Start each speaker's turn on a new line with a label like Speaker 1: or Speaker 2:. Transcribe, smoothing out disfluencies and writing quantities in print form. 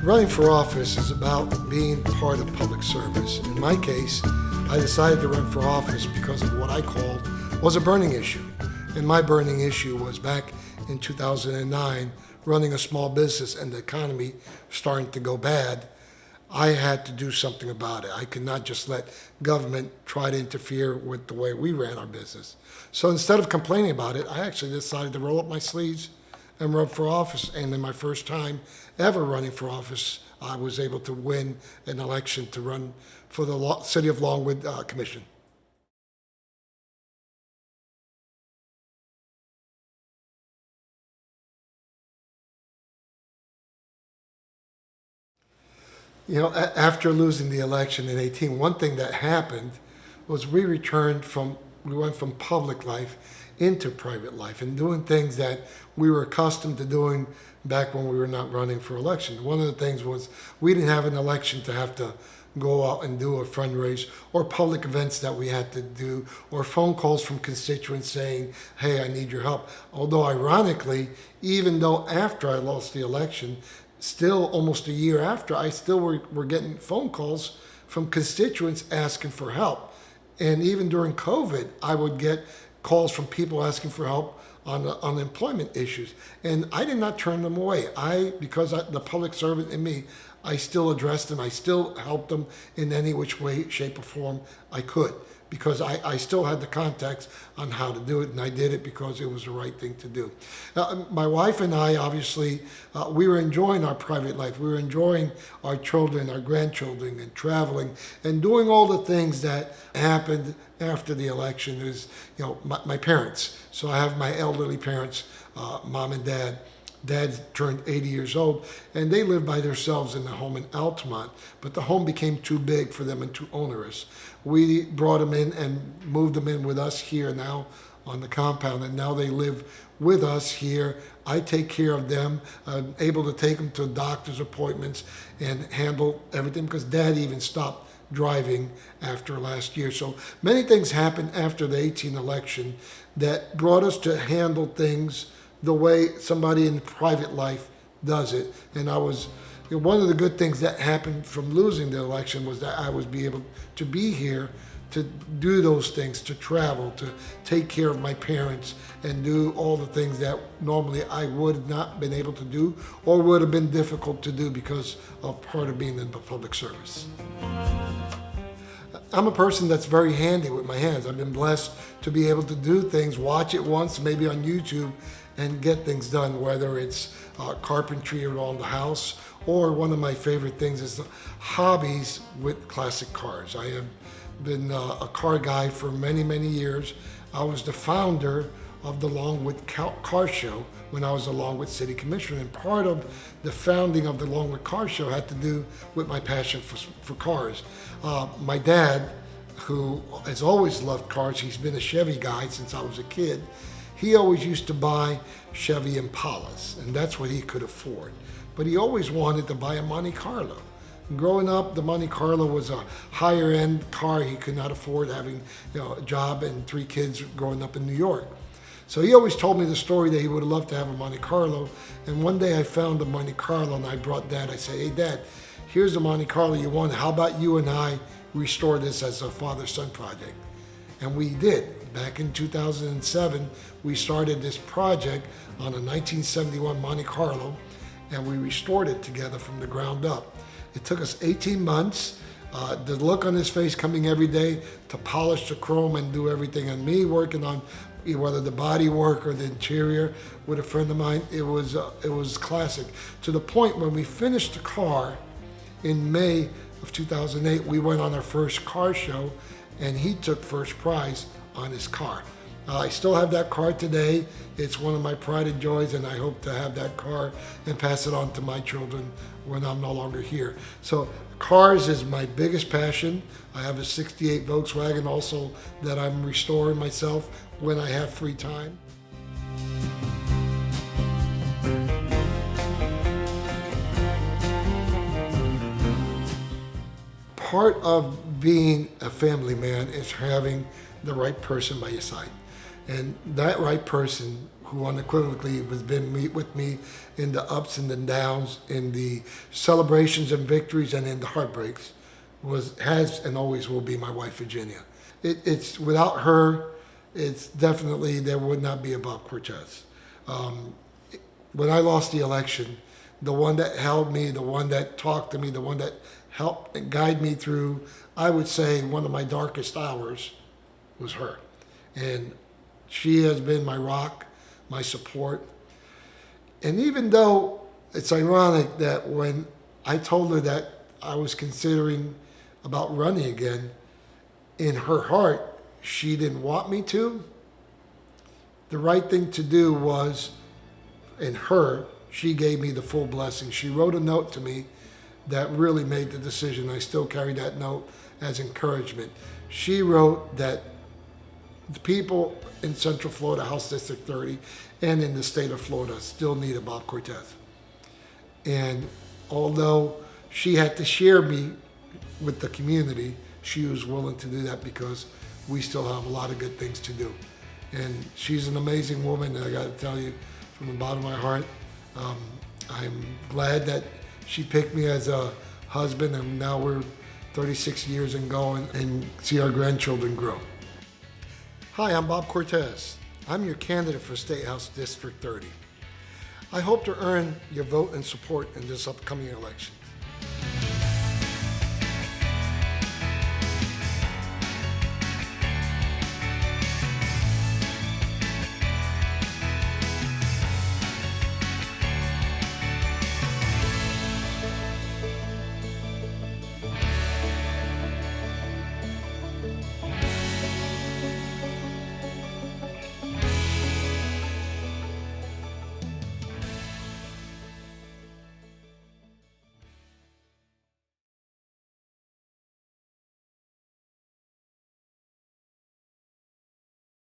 Speaker 1: Running for office is about being part of public service. In my case, I decided to run for office because of what I called was a burning issue. And my burning issue was back in 2009, running a small business and the economy starting to go bad. I had to do something about it. I could not just let government try to interfere with the way we ran our business. So instead of complaining about it, I actually decided to roll up my sleeves and run for office. And in my first time ever running for office, I was able to win an election to run for the City of Longwood Commission. You know, after losing the election in 18, one thing that happened was we went from public life into private life and doing things that we were accustomed to doing back when we were not running for election. One of the things was we didn't have an election to have to go out and do a fundraise or public events that we had to do or phone calls from constituents saying, hey, I need your help. Although ironically, even though after I lost the election, still almost a year after, I still were getting phone calls from constituents asking for help. And even during COVID, I would get calls from people asking for help on unemployment issues. And I did not turn them away. Because the public servant in me, I still addressed them. I still helped them in any which way, shape, or form I could. Because I still had the contacts on how to do it, and I did it because it was the right thing to do. My wife and I, obviously, we were enjoying our private life. We were enjoying our children, our grandchildren, and traveling, and doing all the things that happened after the election. Is, you know, my parents. So I have my elderly parents, mom and dad. Dad turned 80 years old, and they lived by themselves in the home in Altamont, but the home became too big for them and too onerous. We brought them in and moved them in with us here now on the compound, and now they live with us here. I take care of them. I'm able to take them to doctor's appointments and handle everything because Dad even stopped driving after last year. So many things happened after the 18 election that brought us to handle things the way somebody in private life does it. And one of the good things that happened from losing the election was that I was able to be here to do those things, to travel, to take care of my parents and do all the things that normally I would have not been able to do or would have been difficult to do because of part of being in the public service. I'm a person that's very handy with my hands. I've been blessed to be able to do things, watch it once, maybe on YouTube, and get things done, whether it's carpentry around the house, or one of my favorite things is hobbies with classic cars. I have been a car guy for many, many years. I was the founder of the Longwood Car Show when I was a Longwood City Commissioner, and part of the founding of the Longwood Car Show had to do with my passion for cars. My dad, who has always loved cars, he's been a Chevy guy since I was a kid. He always used to buy Chevy Impalas, and that's what he could afford. But he always wanted to buy a Monte Carlo. Growing up, the Monte Carlo was a higher end car he could not afford, having a job and 3 kids growing up in New York. So he always told me the story that he would have loved to have a Monte Carlo. And one day I found a Monte Carlo and I brought Dad. I said, hey Dad, here's the Monte Carlo you wanted. How about you and I restore this as a father-son project? And we did. Back in 2007, we started this project on a 1971 Monte Carlo, and we restored it together from the ground up. It took us 18 months. The look on his face coming every day to polish the chrome and do everything, and me working on whether the body work or the interior with a friend of mine, it was classic. To the point when we finished the car in May of 2008, we went on our first car show, and he took first prize on his car. I still have that car today. It's one of my pride and joys, and I hope to have that car and pass it on to my children when I'm no longer here. So cars is my biggest passion. I have a 68 Volkswagen also that I'm restoring myself when I have free time. Part of being a family man is having the right person by your side. And that right person who unequivocally has been with me in the ups and the downs, in the celebrations and victories, and in the heartbreaks, has and always will be my wife, Virginia. It's without her, it's definitely, there would not be a Bob Cortes. When I lost the election, the one that held me, the one that talked to me, the one that helped and guide me through, I would say, one of my darkest hours was her. And she has been my rock, my support. And even though it's ironic that when I told her that I was considering about running again, in her heart, she didn't want me to. The right thing to do was, in her, she gave me the full blessing. She wrote a note to me that really made the decision. I still carry that note as encouragement. She wrote that the people in Central Florida, House District 30, and in the state of Florida still need a Bob Cortes. And although she had to share me with the community, she was willing to do that because we still have a lot of good things to do. And she's an amazing woman, and I got to tell you from the bottom of my heart, I'm glad that she picked me as a husband, and now we're 36 years and going and see our grandchildren grow. Hi, I'm Bob Cortes. I'm your candidate for State House District 30. I hope to earn your vote and support in this upcoming election.